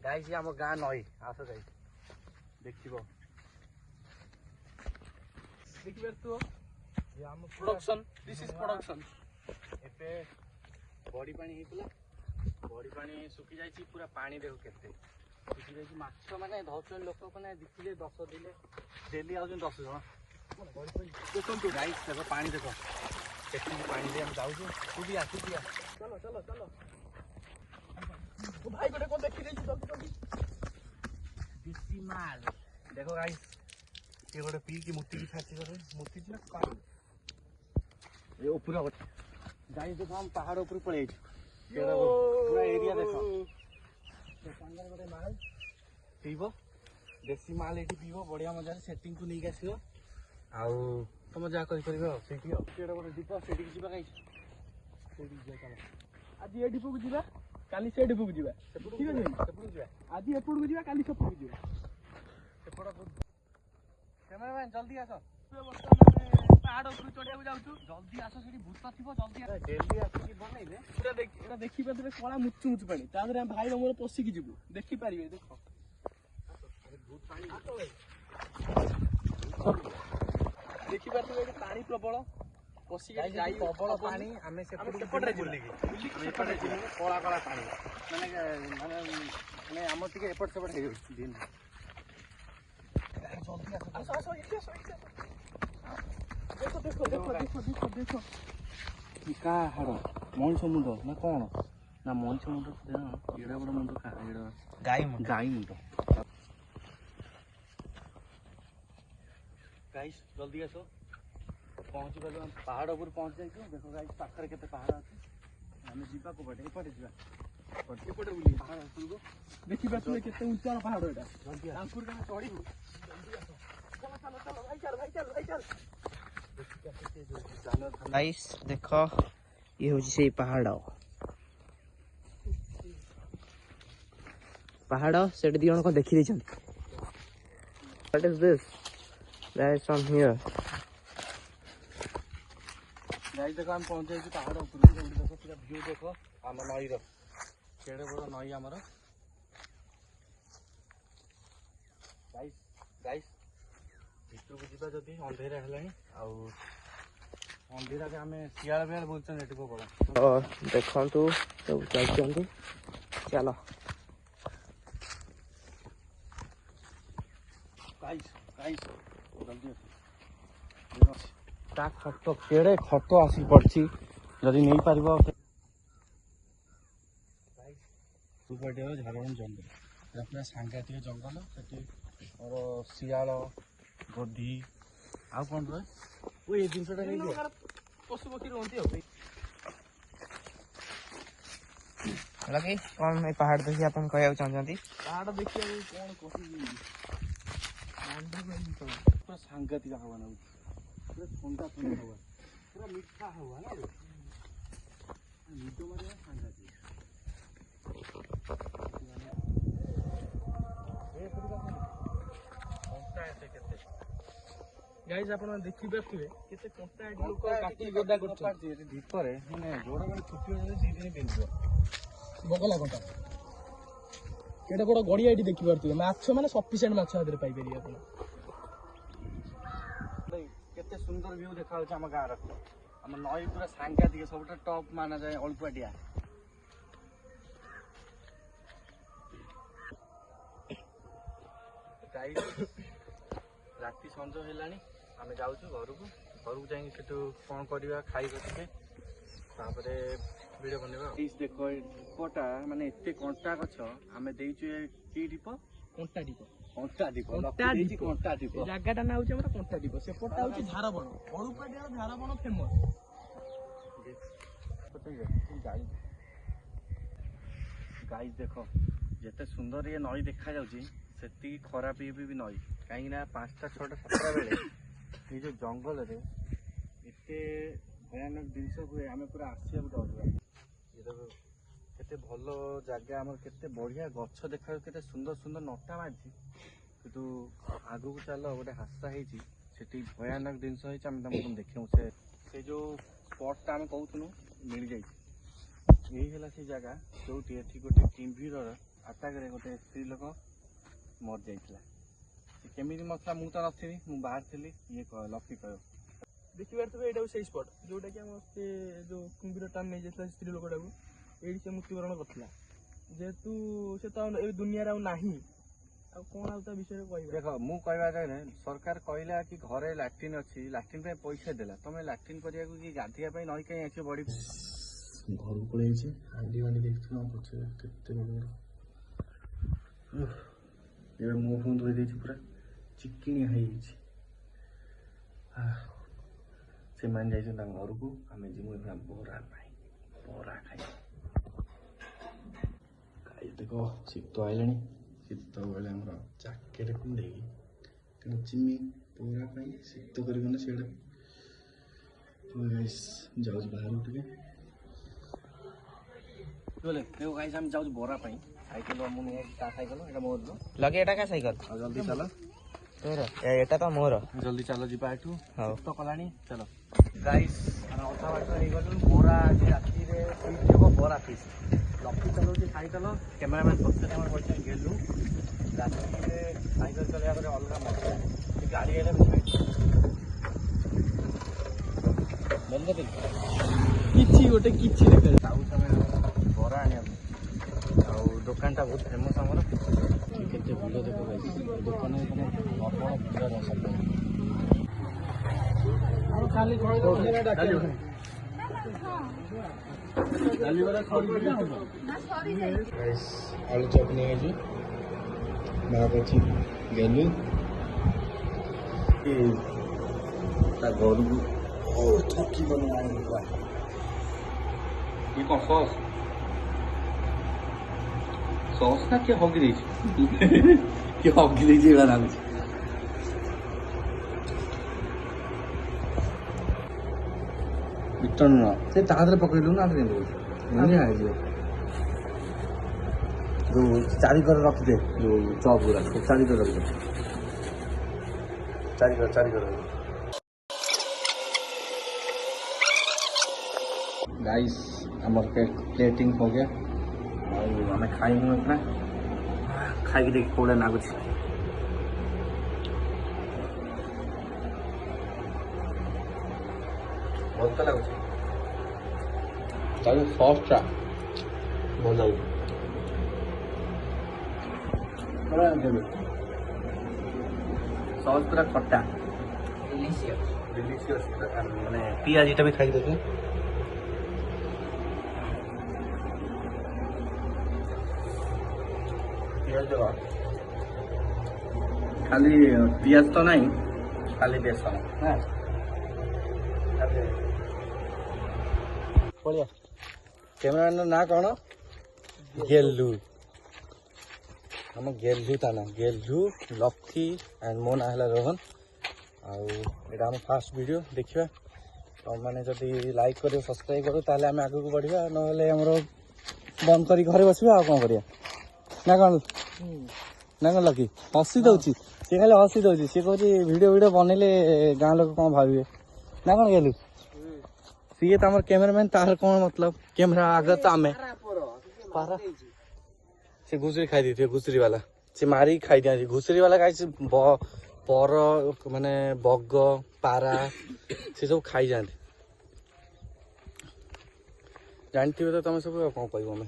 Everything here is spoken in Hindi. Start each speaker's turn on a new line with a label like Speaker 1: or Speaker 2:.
Speaker 1: गाइस ये आम गाँ नई आस गाइस देखिबो देखिबार तो ये आम प्रोडक्शन दिस इज प्रोडक्शन एपे बड़ी पानी हेतला बड़ी पानी सुखी जाई पूरा पानी देखो केते सुखी जाई माछ माने धौचन लोक माने दिखिले 10 दिले डेली आउजन 10 जण देखो गाइस देखो पानी देखो केते पानी दे हम जाऊ तू भी आ चलो चलो चलो ओ भाई गोटे को देखि देछि जल्दी जल्दी देसी माल देखो गाइस ये गोटे पी की मुट्ठी की छाती करे मुट्ठी ना पानी ये ऊपर गाइस देखो हम पहाड़ ऊपर पड़े पूरा एरिया देखो संगर गोटे माल पीबो देसी माल एठी पीबो बढ़िया मजा सेटिंग को नहीं आसीबो आउ तुम जा कहि परबो सेठी केडा गोटे दीप सेठी जिबा गाइस सेठी जा चलो आज ए डिपो को जिबा काली से डिपो को जिबा ठीक है सेपड़ जिबा आज एपड़ को जिबा काली सेपड़ को जिबा सेपड़ को कैमरामैन जल्दी आसो पहाड़ ऊपर चढ़िया जाऊँ जल्दी आस से भूत थी जल्दी डेली आसिक बनइले पूरा देखी पारे कला मुचु मुचु पानी तादरे भाई मोर पशिकी जीवु देखी पारे देख देखी पारे पानी प्रबल पशिक प्रबल पानी आम सेपटे कला कला पानी माने माने आम टे एपट सेपट दिन देखो देखो देखो देखो देखो देखो का हाड़ मनीष मुंड ना कौन ना मनीष मुंड एड़ा बड़ मुंड का गाई मुंड गाइस जल्दी आसो पहुंची पालु हम पहाड़ ऊपर पहुंच जाइए देखो गाइस पाखरे केते पहाड़ अछि हमें जीवा को बटे एपटे जीवा एपटे बुली पहाड़ ऊपर को देखि बात केते ऊंचा पहाड़ एटा जल्दी अंकुर का चढ़ीबो जल्दी आसो चलो चलो चलो भाई चल भाई चल
Speaker 2: गाइस देखो ये हूँ से पहाड़ से दी जन को देखी देछन what is this that from here
Speaker 1: guys देखो हम पहुंच जाई पहाड़ ऊपर देखो पूरा व्यू देखो हम नई रो केड़े बड़ नई हमर गाइस गाइस भितर को जीवा जदी अंधेरा हेलानी आउ अंधेरा के हमें सियाल बेल बोलछन एटी को बड़ा
Speaker 2: और देखंतु सब चलचंदी चलो
Speaker 1: गाइस गाइस जल्दी ता खट्टो केड़े खट्टो आसी पड़छि जदी नहीं पारिबो गाइस सुपर डेव झारबन जंगल पूरा सांघातिक जंगल सेठी और सियाल गोधी आ कौन रहे वो ये दिन पशु पक्षी रहती
Speaker 2: लगे कौन पहाड़ देखिए अपन कहया चाहते
Speaker 1: पहाड़ देखिए कौन पूरा सांघातिक हवा ना पूरा ठंडा ठंडा हवा पूरा मीठा हवा ना मीठो मारे सांघातिक गाइस आपण देखि पारे केते कंटा लोक काटी गड्ढा करछन एते भीतर माने जोड़ा माने छुट्टी हो जाले 2 दिन बेलबो बगला कंटा केडा बड़ गड़िया एटी देखि पारथिबे माछ माने सफिशिएंट माछ आदरे पाई पेरी आपण केते सुंदर व्यू देखा होछ हम गार हम नई पूरा सांघातिक सबटा टॉप माना जाय अल्पाडिया गाइस राति संज हेलानी आम जाऊँ घर को जाइए सेठू कौन करवा खाई बसते वीडियो बनवा देखो दीपटा माने एते कंटा गछ आम देचु कि दीप कंटा दीप कंटा दीप कंटा दीप जगटा ना होचे हमर कंटा दीप सेपटा होचे झारबण अळुपाडिया झारबण फेमस गाइस देखो जेते सुंदर ये नई देखा जाउची सेती खराब ये भी नई कहीं ना 5टा 6टा 7टा बेले ये जो जंगल रे एते भयानक जिनस हुए आम पूरा आसिया डर केते भल जगह आम केते बढ़िया गछ देखा केते सुंदर सुंदर नटा मारछि किंतु आगु को चलो गोटे हास्ता होती भयानक जिनस तुम देखू से जो स्पॉटा आम कहूँ मिल जाए यही है से जगह जो गोटे किम्भीर ଆଟାକରେ ଗୋଟେ ସ୍ତ୍ରୀ ଲୋକ ମରିଯାଇଥିଲା। ସେ କେମିତି ମରିଥିଲା ମୁଁ ତ ନଥିଲି, ମୁଁ ବାହାରେ ଥିଲି। ଇଏ ଲକି କହିବ।
Speaker 3: ଦେଖିପାରୁଥିବେ ଏଇଟା ସେଇ ସ୍ପଟ ଯୋଉଟାକି ଆମ ସେ ଯୋଉ କୁମ୍ଭୀର ଟାଣି ନେଇଯାଇଥିଲା ସ୍ତ୍ରୀ ଲୋକଟାକୁ, ଏଇଠି ସେ ମୃତ୍ୟୁବରଣ କରିଥିଲା। ଯେହେତୁ ସେ ତ ଏ ଦୁନିଆରେ ଆଉ ନାହିଁ, ଆଉ କଣ ଆଉ ତା ବିଷୟରେ କହିବା।
Speaker 1: ଦେଖ ମୁଁ କହିବା ଜାଗାରେ ସରକାର କହିଲା କି ଘରେ ଲାଟ୍ରିନ୍ ଅଛି, ଲାଟ୍ରିନ୍ ପାଇଁ ପଇସା ଦେଲା। ତମେ ଲାଟ୍ରିନ୍ କରିବାକୁ କି ଗାଧୋଇବା ପାଇଁ ନଈ କାହିଁ ଆସିବ? ବଡି ଘରକୁ ପଳେଇଛି। ହାଣ୍ଡି ବାଣ୍ଡି ଦେଖିଥିବ ପଛରେ କେତେ ବଡ଼ ଏବେ ମୁହଁ ଫୁହଁ ଧୋଇ ଦେଇଛି, ପୁରା ଚିକିଣିଆ ହେଇଯାଇଛି। ସେମାନେ ଯାଇଛନ୍ତି ତାଙ୍କ ଘରକୁ, ଆମେ ଯିବୁ ଏବେ ବରା ପାଇଁ। ବରା ଖାଇ ଦେଖ ଶୀତ ଆଇଲାଣି। ଶୀତ ବେଳେ ଆମର ଜ୍ୟାକେଟ ପିନ୍ଧେଇକି ତେଣୁ ଜିମି ବରା ପାଇଁ। ଶୀତ କରିବନି ସେଇଟା ଯାଉଛି ବାହାରକୁ ଟିକେ। ଦେଖ ଗାଇସ୍ ଆମେ ଯାଉଛୁ ବରା ପାଇଁ। ସାଇକେଲ ମୁଁ ନେଇ ତା ସାଇକେଲ, ଏଇଟା ମୋର।
Speaker 2: ଲଗେ ଏଟା କା ସାଇକେଲ
Speaker 1: ଆଉ ଜଲ୍ଦି ଚାଲ,
Speaker 2: ତୋର ଏଟା ତ ମୋର।
Speaker 1: ଜଲ୍ଦି ଚାଲ ଯିବା ଏଠୁ।
Speaker 2: ହଉ।
Speaker 1: ଶୀତ କଲାଣି, ଚାଲ ଗାଇସ୍। ଆମେ ଅଧା ବାଟ ହେଇଗଲୁ। ବରା ଆଜି ରାତିରେ ଫିଷ୍ଟ ହେବ, ବରା ଫିଷ୍ଟ। ଲକି ଚଲାଉଛି ସାଇକେଲ, କ୍ୟାମେରାମ୍ୟାନ୍ ପଛରେ ଆମର ପଡ଼ିଛନ୍ତି ଗେଲୁ। ରାତିରେ ସାଇକେଲ ଚଲେଇବା ପରେ ଅଲଗା ମଜା। ସେ ଗାଡ଼ି ହେଲେ ବନ୍ଦ କରିଦେଲି।
Speaker 3: କିଛି ଗୋଟେ କିଛି ଦେଖାଯାଉଛି।
Speaker 1: ଯାଉଛୁ ଆମେ ବରା ଆଣିବାକୁ। ଆଉ ଦୋକାନଟା ବହୁତ ଫେମସ୍ ଆମର। କେତେ ଭିଡ଼ ଦେଖ ଗାଇସ୍। ଦୋକାନରେ ମାନେ ପ୍ରବଳ ଭିଡ଼ ରସ।
Speaker 3: ଖାଲି
Speaker 1: ଆଳୁ ଚପ୍ ନେଇଯାଇଛି। ମା କହୁଛି ଗେଲୁ ତା ଘରକୁ ଥକିବନି। ଇଏ କ'ଣ ସସ୍? ସସ୍ ନା କିଏ ହଗି ଦେଇଛି? କିଏ ହଗି ଦେଇଛି ଏଇଟା ଲାଗୁଛି। ବିଟ ନୁହଁ, ସେ ତା ଦେହରେ ପକେଇଲୁ ନା ହେଇଯିବ। ଯୋଉ ଚାରିକର ରଖିଦେ, ଯୋଉ ଚପ୍ ଗୁଡ଼ା ଚାରିକର ରଖିଦେ। ଚାରିକର गाइस ଆମର ପ୍ଲେଟିଂ हो गया। ଆଉ ଆମେ ଖାଇମୁ ଏଇନା। ଖାଇକି ଦେଖି କୋଉଟା ଲାଗୁଛି। ଭଲ ତ ଲାଗୁଛି। ତାର ସସ୍ଟା ଭଲ ଲାଗୁଛି। ସସ୍ ପୁରା ଖଟା, डिलीशियस। ମାନେ ପିଆଜିଟା ବି ଖାଇକି ଦେଖେ। खाली पियाज तो नहीं, खाली बेसन। कैमरामैन ना कौन? गेलू। हम गेलू ता ना गेलू लकी एंड मो ना है रोहन। आम फास्ट वीडियो देखा तो मैंने जदि लाइक कर सब्सक्राइब करूँ ताले आम आगे को बढ़िया, ना बंद कर घरे बस कौन करिया ना कौन ना कौन लकी हसी दौची सी खाली हसी दौची। सी कह वीडियो बनइले गाँ लोग कौन भावे ना कौन गेलु। सी तो आम कैमरामैन तार कौन मतलब कैमरा आगे तो आम से घुसरी खाई दी घुसरी वाला से मारी खाई दिया। घुसरी वाला खाई पर माने बग पारा से सब खाई जाते जानते तो तुम सब कौन कह।